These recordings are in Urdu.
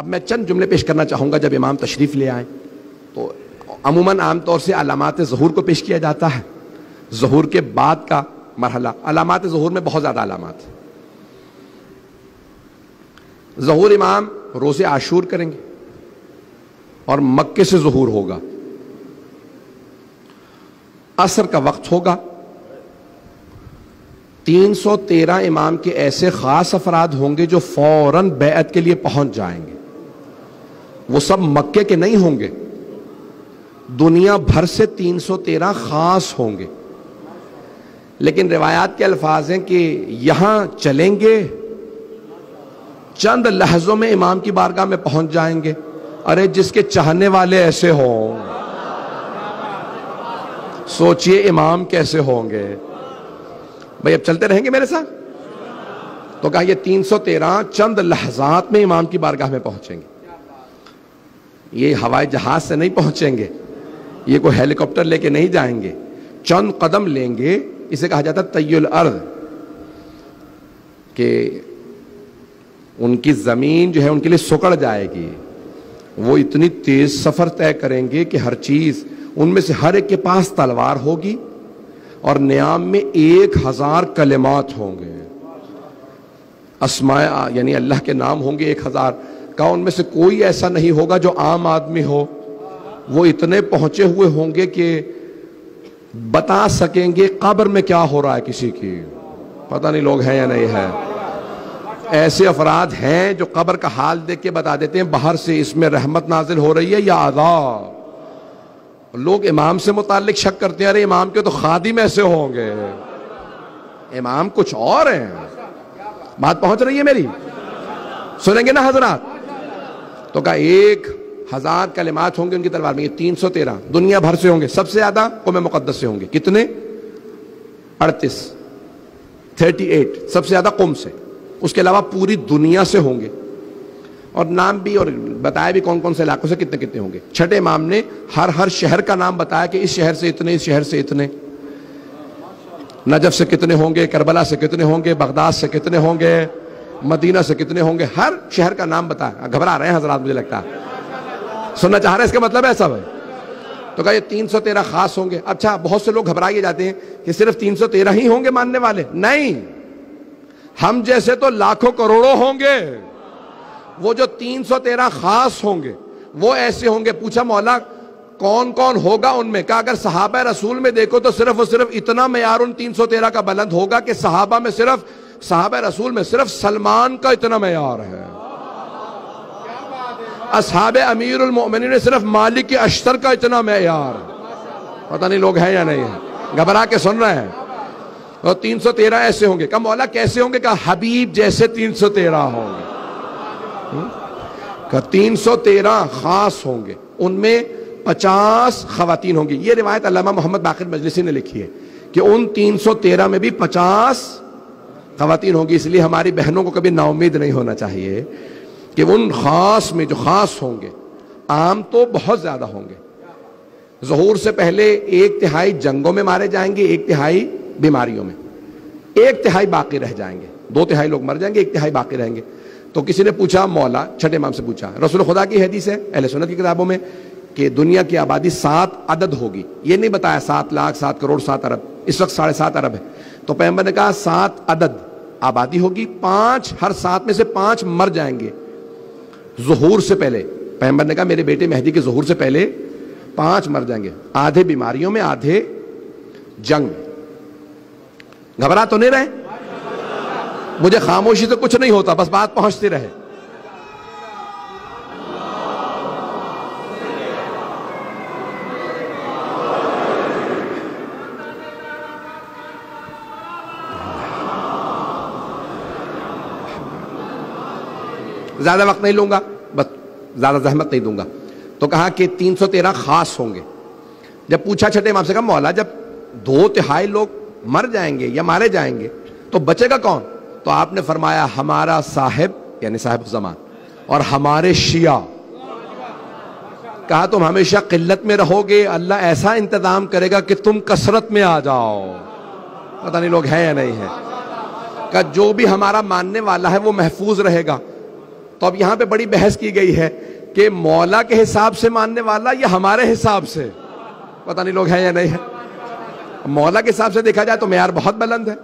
اب میں چند جملے پیش کرنا چاہوں گا جب امام تشریف لے آئیں. تو عموماً عام طور سے علامات ظہور کو پیش کیا جاتا ہے. ظہور کے بعد کا مرحلہ، علامات ظہور میں بہت زیادہ علامات. ظہور امام روز عاشور کریں گے اور مکے سے ظہور ہوگا. عصر کا وقت ہوگا. 313 امام کے ایسے خاص افراد ہوں گے جو فوراً بیعت کے لیے پہنچ جائیں گے. وہ سب مکے کے نہیں ہوں گے، دنیا بھر سے 313 خاص ہوں گے. لیکن روایات کے الفاظ ہیں کہ یہاں چلیں گے، چند لحظوں میں امام کی بارگاہ میں پہنچ جائیں گے. ارے جس کے چاہنے والے ایسے ہوں، سوچئے امام کیسے ہوں گے. بھئی اب چلتے رہیں گے میرے ساتھ. تو کہا یہ 313 چند لحظات میں امام کی بارگاہ میں پہنچیں گے. یہ ہوائی جہاز سے نہیں پہنچیں گے، یہ کوئی ہیلی کاپٹر لے کے نہیں جائیں گے. چند قدم لیں گے. اسے کہا جاتا ہے طی الارض، کہ ان کی زمین جو ہے ان کے لیے سکڑ جائے گی. وہ اتنی تیز سفر طے کریں گے کہ ہر چیز، ان میں سے ہر ایک کے پاس تلوار ہوگی اور نیام میں 1000 کلمات ہوں گے. اسماء یعنی اللہ کے نام ہوں گے 1000. کہا ان میں سے کوئی ایسا نہیں ہوگا جو عام آدمی ہو. وہ اتنے پہنچے ہوئے ہوں گے کہ بتا سکیں گے قبر میں کیا ہو رہا ہے کسی کی. پتہ نہیں لوگ ہیں یا نہیں ہے. ایسے افراد ہیں جو قبر کا حال دیکھ کے بتا دیتے ہیں باہر سے اس میں رحمت نازل ہو رہی ہے یا عذاب. لوگ امام سے متعلق شک کرتے ہیں، ارے امام کے تو خادم ایسے ہوں گے، امام کچھ اور ہیں. بات پہنچ رہی ہے میری؟ سنیں گے نا حضرات؟ تو کہا 1000 کلمات ہوں گے ان کی تلوار میں. یہ 313 دنیا بھر سے ہوں گے. سب سے زیادہ قوم مقدس سے ہوں گے. کتنے؟ 38 سب سے زیادہ قوم سے. اس کے علاوہ پوری دنیا سے ہوں گے. اور نام بھی اور بتایا بھی کون کون سے علاقوں سے کتنے کتنے ہوں گے. چھٹے امام نے ہر شہر کا نام بتایا کہ اس شہر سے اتنے، اس شہر سے اتنے. نجف سے کتنے ہوں گے، کربلا سے کتنے ہوں گے، بغداد سے کتنے ہوں گے، مدینہ سے کتنے ہوں گے. ہر شہر کا نام بتایا. گھبرا رہے ہیں حضرات مجھے لگتا ہے. سننا چاہ رہے ہیں اس کا مطلب ہے سب. تو کہا یہ 313 خاص ہوں گے. اچھا بہت سے لوگ گھبرائے جاتے ہیں کہ صرف 313 ہی ہوں گے ماننے والے. نہیں، ہم جیسے تو لاکھوں کروڑوں ہوں گے. وہ جو 313 خاص ہوں گے وہ ایسے ہوں گے. پوچھا مولا کون کون ہوگا ان میں؟ کہا اگر صحابہ رسول میں دیکھو تو صرف اتنا معیار ان 313 کا بلند ہوگا کہ صحابہ میں صحابہ رسول میں صرف سلمان کا اتنا معیار ہے. اصحاب امیر المؤمنین نے صرف مالک اشتر کا اتنا معیار. پتہ نہیں لوگ ہیں یا نہیں ہیں، گھبرا کے سن رہے ہیں. اور 313 ایسے ہوں گے. کہا مولا کیسے ہوں گے؟ کہا حبیب جیسے 313 ہوں گے. کہا 313 خاص ہوں گے. ان میں 50 خواتین ہوں گی. یہ روایت علامہ محمد باقر مجلسی نے لکھی ہے کہ ان 313 میں بھی 50 خواتین ہوں گی. اس لیے ہماری بہنوں کو کبھی نا امید نہیں ہونا چاہیے کہ ان خاص میں جو خاص ہوں گے. عام تو بہت زیادہ ہوں گے. ظہور سے پہلے 1/3 جنگوں میں مارے جائیں گے، 1/3 بیماریوں میں، 1/3 باقی رہ جائیں گے. 2/3 لوگ مر جائیں گے، 1/3 باقی رہیں گے. تو کسی نے پوچھا مولا، چھٹے امام سے پوچھا، رسول خدا کی حدیث ہے اہل سنت کی کتابوں میں کہ دنیا کی آبادی 7 عدد ہوگی. یہ نہیں بتایا 7 لاکھ 7 کروڑ 7 ارب. اس وقت 7.5 ارب ہے. تو پیغمبر نے کہا 7 عدد آبادی ہوگی. 5 ہر 7 میں سے 5 مر جائیں گے ظہور سے پہلے. پیغمبر نے کہا میرے بیٹے مہدی کے ظہور سے پہلے 5 مر جائیں گے. آدھے بیماریوں میں، آدھے جنگ میں. گھبرا تو نہیں رہے؟ مجھے خاموشی سے کچھ نہیں ہوتا، بس بات پہنچتی رہے. زیادہ وقت نہیں لوں گا، بس زیادہ زحمت نہیں دوں گا. تو کہا کہ 313 خاص ہوں گے. جب پوچھا چھٹے امام سے، کہا مولا جب 2/3 لوگ مر جائیں گے یا مارے جائیں گے تو بچے گا کون؟ تو آپ نے فرمایا ہمارا صاحب یعنی صاحب زمان اور ہمارے شیعہ. کہا تم ہمیشہ قلت میں رہو گے، اللہ ایسا انتظام کرے گا کہ تم کثرت میں آ جاؤ. پتہ نہیں لوگ ہیں یا نہیں ہیں. کہ جو بھی ہمارا ماننے والا ہے وہ محفوظ رہے گا. تو اب یہاں پہ بڑی بحث کی گئی ہے کہ مولا کے حساب سے ماننے والا یا ہمارے حساب سے. پتہ نہیں لوگ ہیں یا نہیں ہے. مولا کے حساب سے دیکھا جائے تو معیار بہت بلند ہے,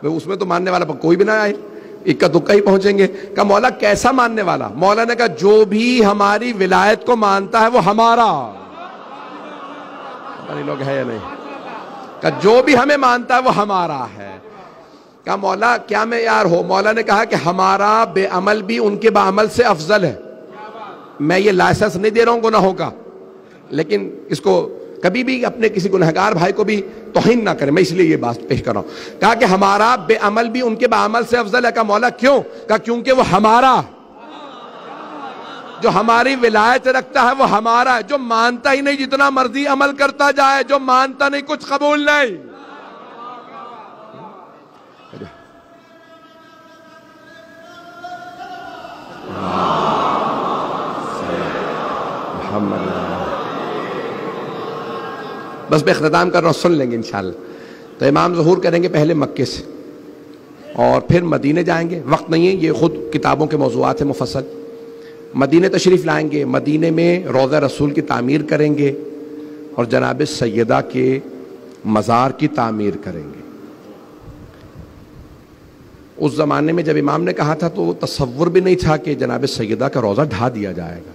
اس میں تو ماننے والا کوئی بھی نہ آئے, اکا دکا ہی پہنچیں گے. کہا مولا کیسا ماننے والا؟ مولا نے کہا جو بھی ہماری ولایت کو مانتا ہے وہ ہمارا. پتہ نہیں لوگ ہیں یا نہیں. کہا جو بھی ہمیں مانتا ہے وہ ہمارا ہے. کہا مولا کیا معیار ہو؟ مولا نے کہا کہ ہمارا بے عمل بھی ان کے بعمل سے افضل ہے. میں یہ لائسنس نہیں دے رہا ہوں گناہوں کا, لیکن اس کو کبھی بھی اپنے کسی گنہگار بھائی کو بھی توہین نہ کریں, میں اس لیے یہ بات پیش کر رہا ہوں. کہا کہ ہمارا بے عمل بھی ان کے بعمل سے افضل ہے. کہا مولا کیوں؟ کہا کیونکہ وہ ہمارا, جو ہماری ولایت رکھتا ہے وہ ہمارا ہے. جو مانتا ہی نہیں جتنا مرضی عمل کرتا جائے, جو مانتا نہیں کچھ قبول نہیں. بس میں اختتام کر رہا ہوں, سن لیں گے انشاءاللہ. تو امام ظہور کریں گے پہلے مکے سے اور پھر مدینے جائیں گے. وقت نہیں ہے, یہ خود کتابوں کے موضوعات ہیں مفصل. مدینے تشریف لائیں گے, مدینے میں روضہ رسول کی تعمیر کریں گے اور جناب سیدہ کے مزار کی تعمیر کریں گے. اس زمانے میں جب امام نے کہا تھا تو وہ تصور بھی نہیں تھا کہ جناب سیدہ کا روضہ ڈھا دیا جائے گا.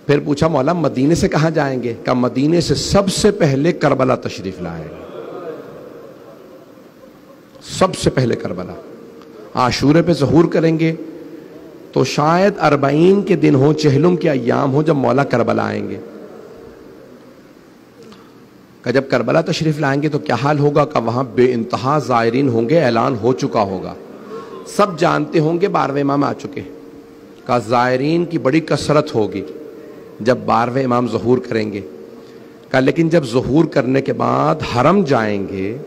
پھر پوچھا مولا مدینے سے کہاں جائیں گے؟ کہ مدینے سے سب سے پہلے کربلا تشریف لائیں گے. سب سے پہلے کربلا. عاشورے پہ ظہور کریں گے تو شاید 40 کے دن ہو, چہلم کے ایام ہو جب مولا کربلا آئیں گے. کہ جب کربلا تشریف لائیں گے تو کیا حال ہوگا؟ کہ وہاں بے انتہا زائرین ہوں گے, اعلان ہو چکا ہوگا, سب جانتے ہوں گے 12ویں امام آ چکے. کہ زائرین کی بڑی کثرت ہوگی جب 12ویں امام ظہور کریں گے. کہ لیکن جب ظہور کرنے کے بعد حرم جائیں گے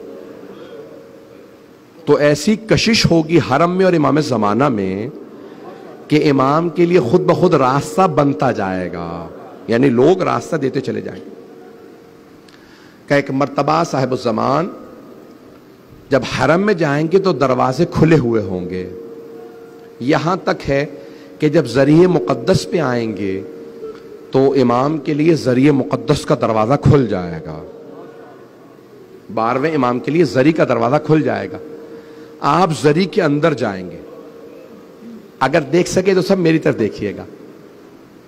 تو ایسی کشش ہوگی حرم میں اور امام زمانہ میں کہ امام کے لیے خود بخود راستہ بنتا جائے گا, یعنی لوگ راستہ دیتے چلے جائیں گے. کہ ایک مرتبہ صاحب الزمان جب حرم میں جائیں گے تو دروازے کھلے ہوئے ہوں گے. یہاں تک ہے کہ جب ذریعہ مقدس پہ آئیں گے تو امام کے لیے ذریعہ مقدس کا دروازہ کھل جائے گا. 12ویں امام کے لیے ذری کا دروازہ کھل جائے گا. آپ ذری کے اندر جائیں گے. اگر دیکھ سکے تو سب میری طرف دیکھیے گا.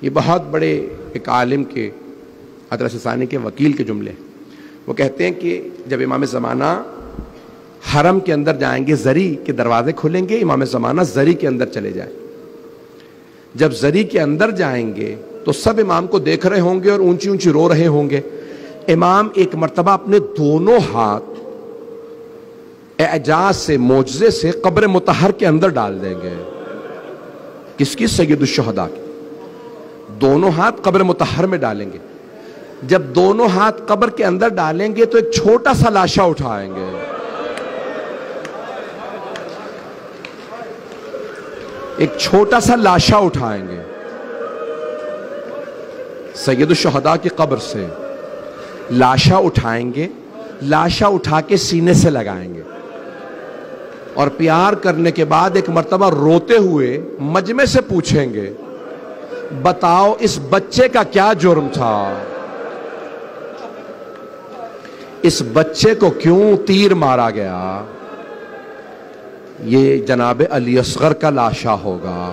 یہ بہت بڑے ایک عالم کے, حضرت ثانی کے وکیل کے جملے. وہ کہتے ہیں کہ جب امام زمانہ حرم کے اندر جائیں گے, ذری کے دروازے کھلیں گے, امام زمانہ ذری کے اندر چلے جائیں. جب ذری کے اندر جائیں گے تو سب امام کو دیکھ رہے ہوں گے اور اونچی اونچی رو رہے ہوں گے. امام ایک مرتبہ اپنے دونوں ہاتھ اعجاز سے, معجزے سے قبر مطہر کے اندر ڈال دیں گے. کس کی؟ سید الشہداء کی. دونوں ہاتھ قبر مطہر میں ڈالیں گے. جب دونوں ہاتھ قبر کے اندر ڈالیں گے تو ایک چھوٹا سا لاشا اٹھائیں گے. ایک چھوٹا سا لاشا اٹھائیں گے سید الشہداء کی قبر سے. لاشا اٹھائیں گے, لاشا اٹھا کے سینے سے لگائیں گے اور پیار کرنے کے بعد ایک مرتبہ روتے ہوئے مجمع سے پوچھیں گے بتاؤ اس بچے کا کیا جرم تھا؟ اس بچے کو کیوں تیر مارا گیا؟ یہ جناب علی اصغر کا لاشا ہوگا.